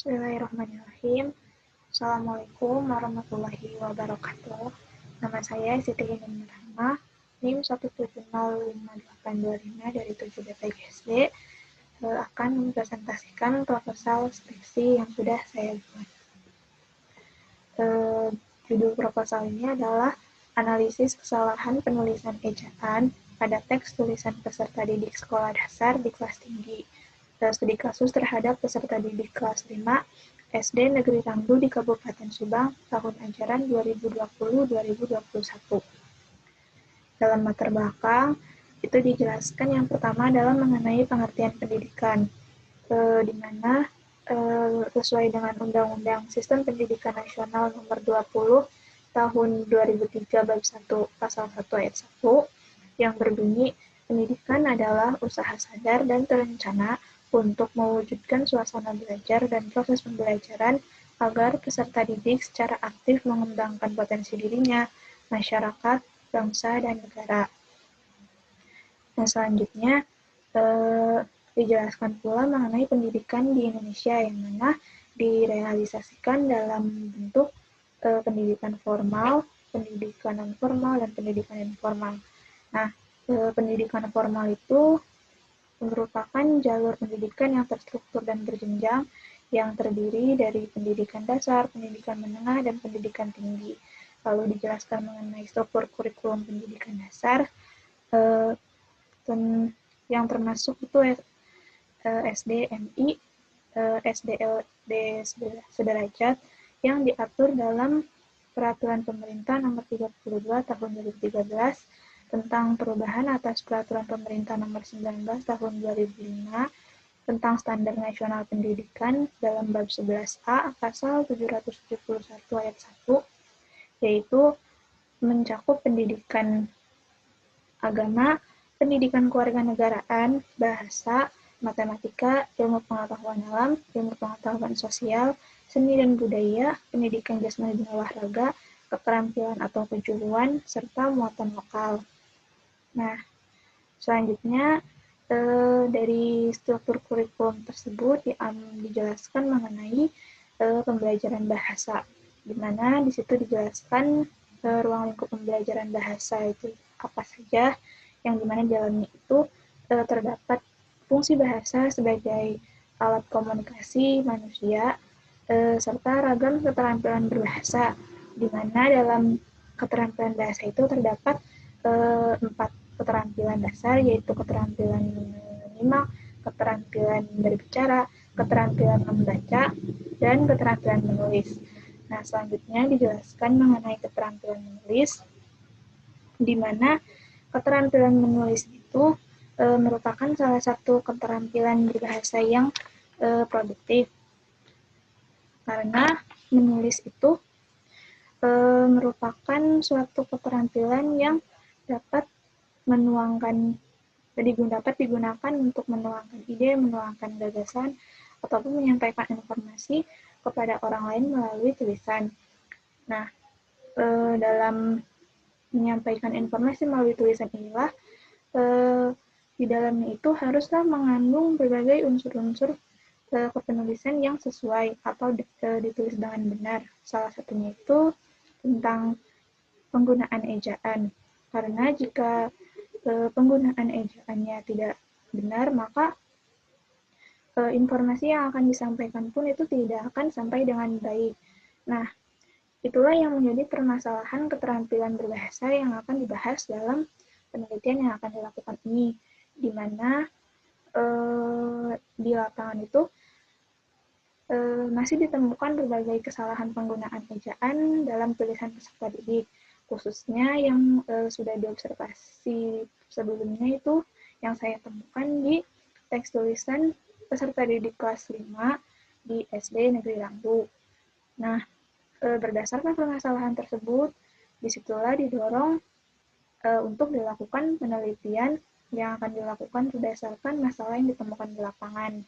Bismillahirrahmanirrahim. Assalamualaikum warahmatullahi wabarakatuh. Nama saya Siti Imin Rahmah, NIM 1705825 dari 7 BPJSD, akan mempresentasikan proposal skripsi yang sudah saya buat. Judul proposal ini adalah analisis kesalahan penulisan ejaan pada teks tulisan peserta didik sekolah dasar di kelas tinggi. Studi kasus terhadap peserta didik kelas 5 SD Negeri Rangdu di Kabupaten Subang tahun ajaran 2020-2021. Dalam latar belakang, itu dijelaskan yang pertama adalah mengenai pengertian pendidikan, di mana sesuai dengan Undang-Undang Sistem Pendidikan Nasional Nomor 20 Tahun 2003 Bab 1 Pasal 1 Ayat 1 yang berbunyi, pendidikan adalah usaha sadar dan terencana untuk mewujudkan suasana belajar dan proses pembelajaran agar peserta didik secara aktif mengembangkan potensi dirinya, masyarakat, bangsa, dan negara. Nah, selanjutnya dijelaskan pula mengenai pendidikan di Indonesia yang mana direalisasikan dalam bentuk pendidikan formal, pendidikan non formal, dan pendidikan informal. Nah, pendidikan formal itu merupakan jalur pendidikan yang terstruktur dan berjenjang yang terdiri dari pendidikan dasar, pendidikan menengah, dan pendidikan tinggi. Lalu dijelaskan mengenai struktur kurikulum pendidikan dasar yang termasuk itu SD, MI, SDLD sederajat yang diatur dalam Peraturan Pemerintah Nomor 32 Tahun 2013 tentang perubahan atas Peraturan Pemerintah Nomor 19 Tahun 2005 tentang Standar Nasional Pendidikan dalam Bab 11A Pasal 771 Ayat 1, yaitu mencakup pendidikan agama, pendidikan kewarganegaraan, bahasa, matematika, ilmu pengetahuan alam, ilmu pengetahuan sosial, seni dan budaya, pendidikan jasmani dan olahraga, keterampilan atau kejuruan, serta muatan lokal. Nah, selanjutnya dari struktur kurikulum tersebut dijelaskan mengenai pembelajaran bahasa, di mana di situ dijelaskan ruang lingkup pembelajaran bahasa itu apa saja, yang dimana di dalamnya itu terdapat fungsi bahasa sebagai alat komunikasi manusia, serta ragam keterampilan berbahasa, di mana dalam keterampilan bahasa itu terdapat 4 keterampilan dasar, yaitu keterampilan menyimak, keterampilan berbicara, keterampilan membaca, dan keterampilan menulis. Nah, selanjutnya dijelaskan mengenai keterampilan menulis, di mana keterampilan menulis itu merupakan salah satu keterampilan berbahasa yang produktif, karena menulis itu merupakan suatu keterampilan yang dapat digunakan untuk menuangkan ide, menuangkan gagasan, ataupun menyampaikan informasi kepada orang lain melalui tulisan. Nah, dalam menyampaikan informasi melalui tulisan inilah di dalamnya itu haruslah mengandung berbagai unsur-unsur kepenulisan yang sesuai atau ditulis dengan benar. Salah satunya itu tentang penggunaan ejaan. Karena jika penggunaan ejaannya tidak benar, maka informasi yang akan disampaikan pun itu tidak akan sampai dengan baik. Nah, itulah yang menjadi permasalahan keterampilan berbahasa yang akan dibahas dalam penelitian yang akan dilakukan ini, di mana di lapangan itu masih ditemukan berbagai kesalahan penggunaan ejaan dalam tulisan peserta didik, khususnya yang sudah diobservasi sebelumnya itu yang saya temukan di teks tulisan peserta didik kelas 5 di SD Negeri Rangdu. Nah, berdasarkan permasalahan tersebut, disitulah didorong untuk dilakukan penelitian yang akan dilakukan berdasarkan masalah yang ditemukan di lapangan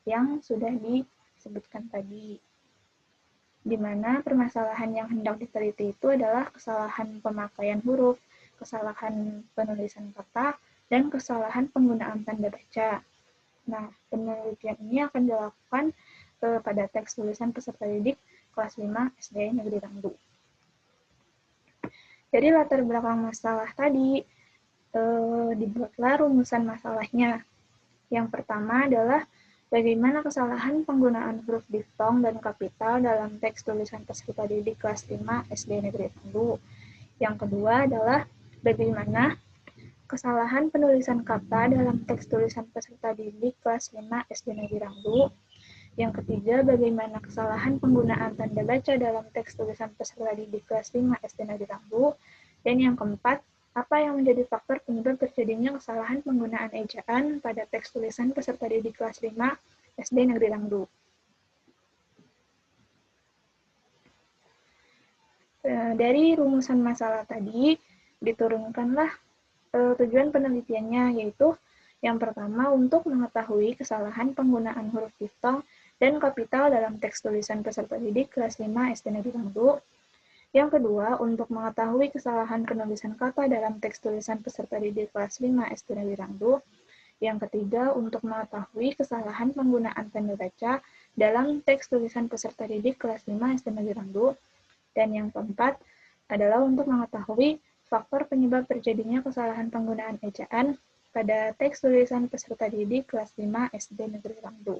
yang sudah disebutkan tadi, di mana permasalahan yang hendak diteliti itu adalah kesalahan pemakaian huruf, kesalahan penulisan kata, dan kesalahan penggunaan tanda baca. Nah, penelitian ini akan dilakukan pada teks tulisan peserta didik kelas 5 SD Negeri Rangdu. Dari latar belakang masalah tadi, dibuatlah rumusan masalahnya. Yang pertama adalah bagaimana kesalahan penggunaan huruf diftong dan kapital dalam teks tulisan peserta didik kelas 5 SD Negeri Rangdu. Yang kedua adalah bagaimana kesalahan penulisan kata dalam teks tulisan peserta didik kelas 5 SD Negeri Rangdu. Yang ketiga, bagaimana kesalahan penggunaan tanda baca dalam teks tulisan peserta didik kelas 5 SD Negeri Rangdu. Dan yang keempat, apa yang menjadi faktor penyebab terjadinya kesalahan penggunaan ejaan pada teks tulisan peserta didik kelas 5 SD Negeri Rangdu. Dari rumusan masalah tadi, diturunkanlah tujuan penelitiannya, yaitu yang pertama untuk mengetahui kesalahan penggunaan huruf diftong dan kapital dalam teks tulisan peserta didik kelas 5 SD Negeri Rangdu. Yang kedua, untuk mengetahui kesalahan penulisan kata dalam teks tulisan peserta didik kelas 5 SD Negeri Rangdu. Yang ketiga, untuk mengetahui kesalahan penggunaan tanda baca dalam teks tulisan peserta didik kelas 5 SD Negeri Rangdu. Dan yang keempat adalah untuk mengetahui faktor penyebab terjadinya kesalahan penggunaan ejaan pada teks tulisan peserta didik kelas 5 SD Negeri Rangdu.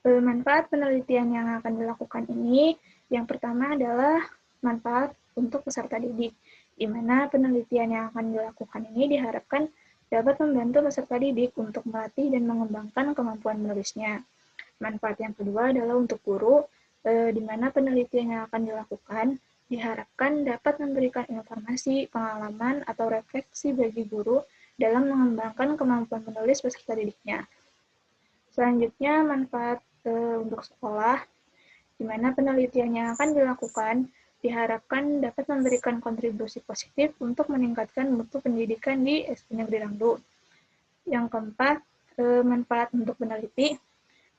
Manfaat penelitian yang akan dilakukan ini, yang pertama adalah manfaat untuk peserta didik, di mana penelitian yang akan dilakukan ini diharapkan dapat membantu peserta didik untuk melatih dan mengembangkan kemampuan menulisnya. Manfaat yang kedua adalah untuk guru, di mana penelitian yang akan dilakukan diharapkan dapat memberikan informasi, pengalaman, atau refleksi bagi guru dalam mengembangkan kemampuan menulis peserta didiknya. Selanjutnya, manfaat untuk sekolah, di mana penelitian yang akan dilakukan diharapkan dapat memberikan kontribusi positif untuk meningkatkan mutu pendidikan di SD Negeri Rangdu. Yang keempat, manfaat untuk peneliti,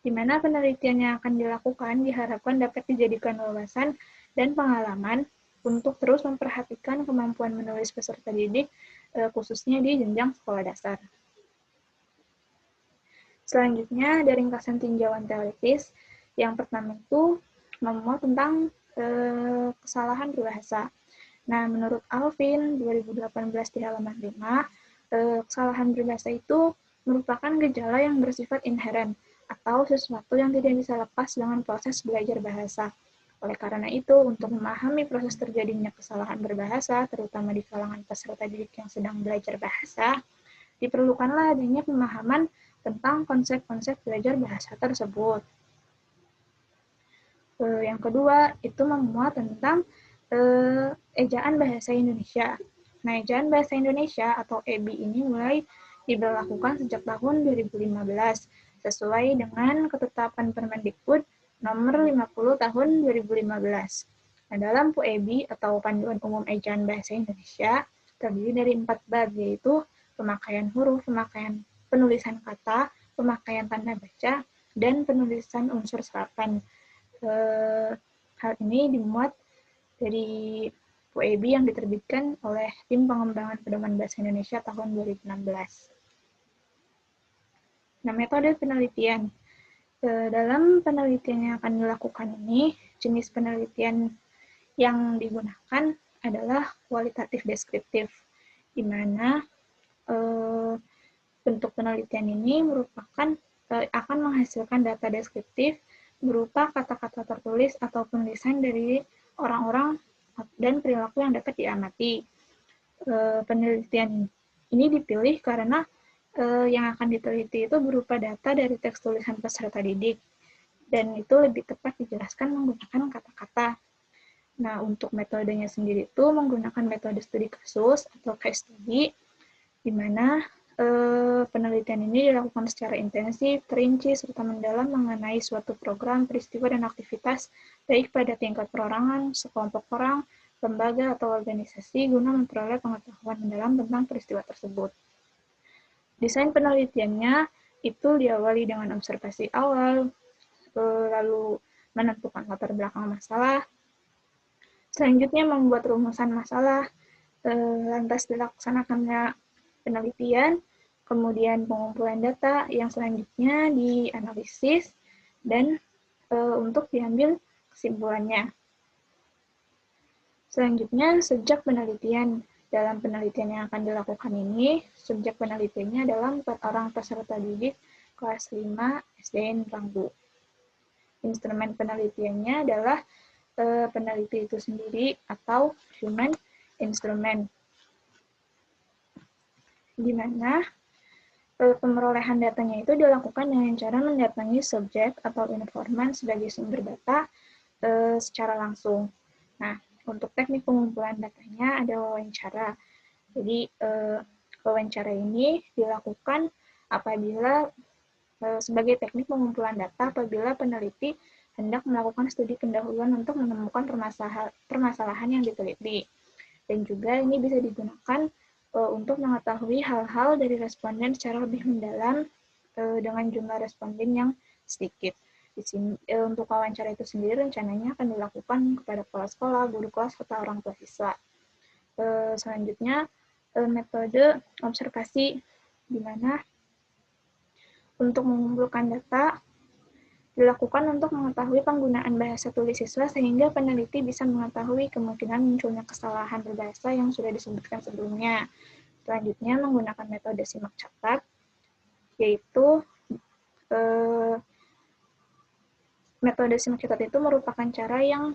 di mana penelitian yang akan dilakukan diharapkan dapat dijadikan wawasan dan pengalaman untuk terus memperhatikan kemampuan menulis peserta didik, khususnya di jenjang sekolah dasar. Selanjutnya, dari ringkasan tinjauan teoritis, yang pertama itu memuat tentang kesalahan berbahasa. Nah, menurut Alvin, 2018 di halaman 5, kesalahan berbahasa itu merupakan gejala yang bersifat inheren, atau sesuatu yang tidak bisa lepas dengan proses belajar bahasa. Oleh karena itu, untuk memahami proses terjadinya kesalahan berbahasa, terutama di kalangan peserta didik yang sedang belajar bahasa, diperlukanlah adanya pemahaman tentang konsep-konsep belajar bahasa tersebut. Yang kedua, itu memuat tentang ejaan bahasa Indonesia. Nah, ejaan bahasa Indonesia atau EBI ini mulai diberlakukan sejak tahun 2015, sesuai dengan ketetapan Permendikbud nomor 50 tahun 2015. Nah, dalam PUEBI atau Panduan Umum Ejaan Bahasa Indonesia terdiri dari 4 bab, yaitu pemakaian huruf, pemakaian penulisan kata, pemakaian tanda baca, dan penulisan unsur serapan. Hal ini dimuat dari PUEBI yang diterbitkan oleh Tim Pengembangan Pedoman Bahasa Indonesia tahun 2016. Nah, metode penelitian. Dalam penelitian yang akan dilakukan ini, jenis penelitian yang digunakan adalah kualitatif deskriptif, di mana bentuk penelitian ini merupakan akan menghasilkan data deskriptif berupa kata-kata tertulis atau penulisan dari orang-orang dan perilaku yang dapat diamati. Penelitian ini dipilih karena yang akan diteliti itu berupa data dari teks tulisan peserta didik, dan itu lebih tepat dijelaskan menggunakan kata-kata. Nah, untuk metodenya sendiri itu menggunakan metode studi kasus atau case study, di mana penelitian ini dilakukan secara intensif, terinci, serta mendalam mengenai suatu program, peristiwa, dan aktivitas, baik pada tingkat perorangan, sekelompok orang, lembaga, atau organisasi, guna memperoleh pengetahuan mendalam tentang peristiwa tersebut. Desain penelitiannya itu diawali dengan observasi awal, lalu menentukan latar belakang masalah, selanjutnya membuat rumusan masalah, lantas dilaksanakannya penelitian, kemudian pengumpulan data, yang selanjutnya dianalisis, dan untuk diambil kesimpulannya. Selanjutnya, subjek penelitian. Dalam penelitian yang akan dilakukan ini, subjek penelitiannya adalah 4 orang peserta didik kelas 5 SD Ranggu. Instrumen penelitiannya adalah peneliti itu sendiri atau human instrument, di mana pemerolehan datanya itu dilakukan dengan cara mendatangi subjek atau informan sebagai sumber data secara langsung. Nah, untuk teknik pengumpulan datanya ada wawancara. Jadi, wawancara ini dilakukan apabila sebagai teknik pengumpulan data apabila peneliti hendak melakukan studi pendahuluan untuk menemukan permasalahan yang diteliti. Dan juga ini bisa digunakan untuk mengetahui hal-hal dari responden secara lebih mendalam dengan jumlah responden yang sedikit. Di sini, untuk wawancara itu sendiri rencananya akan dilakukan kepada kepala sekolah, guru kelas, serta orang tua siswa. Selanjutnya, metode observasi, di mana untuk mengumpulkan data dilakukan untuk mengetahui penggunaan bahasa tulis siswa sehingga peneliti bisa mengetahui kemungkinan munculnya kesalahan berbahasa yang sudah disebutkan sebelumnya. Selanjutnya, menggunakan metode simak catat, yaitu metode simak catat itu merupakan cara yang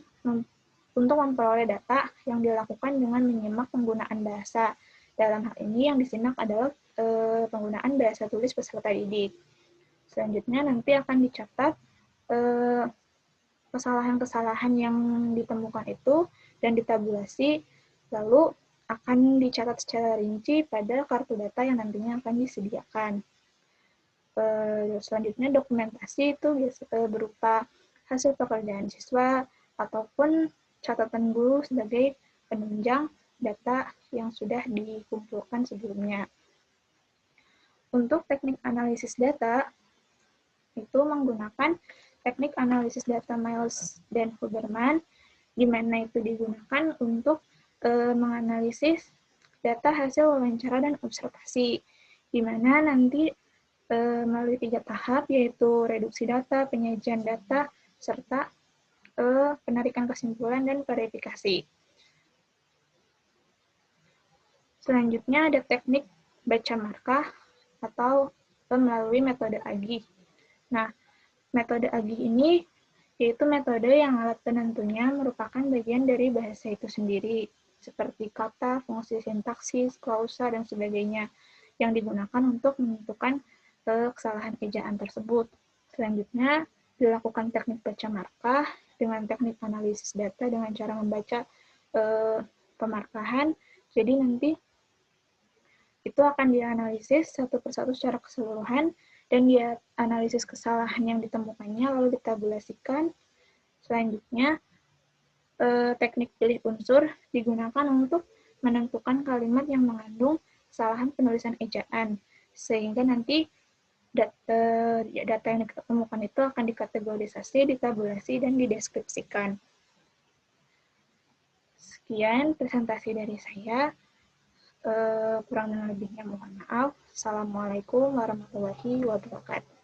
untuk memperoleh data yang dilakukan dengan menyimak penggunaan bahasa. Dalam hal ini yang disimak adalah penggunaan bahasa tulis peserta didik. Selanjutnya nanti akan dicatat kesalahan-kesalahan yang ditemukan itu dan ditabulasi, lalu akan dicatat secara rinci pada kartu data yang nantinya akan disediakan. Selanjutnya dokumentasi itu berupa hasil pekerjaan siswa ataupun catatan guru sebagai penunjang data yang sudah dikumpulkan sebelumnya. Untuk teknik analisis data, itu menggunakan teknik analisis data Miles dan Huberman, di mana itu digunakan untuk menganalisis data hasil wawancara dan observasi, di mana nanti melalui 3 tahap, yaitu reduksi data, penyajian data, serta penarikan kesimpulan dan verifikasi. Selanjutnya ada teknik baca markah atau melalui metode Agih. Nah, metode Agih ini yaitu metode yang alat penentunya merupakan bagian dari bahasa itu sendiri, seperti kata, fungsi sintaksis, klausa, dan sebagainya, yang digunakan untuk menentukan kesalahan ejaan tersebut. Selanjutnya, dilakukan teknik baca markah dengan teknik analisis data dengan cara membaca pemarkahan. Jadi nanti itu akan dianalisis satu persatu secara keseluruhan, dan dia analisis kesalahan yang ditemukannya lalu ditabulasikan. Selanjutnya, teknik pilih unsur digunakan untuk menentukan kalimat yang mengandung kesalahan penulisan ejaan, sehingga nanti data yang ditemukan itu akan dikategorisasi, ditabulasi, dan dideskripsikan. Sekian presentasi dari saya. Kurang dan lebihnya mohon maaf. Assalamualaikum warahmatullahi wabarakatuh.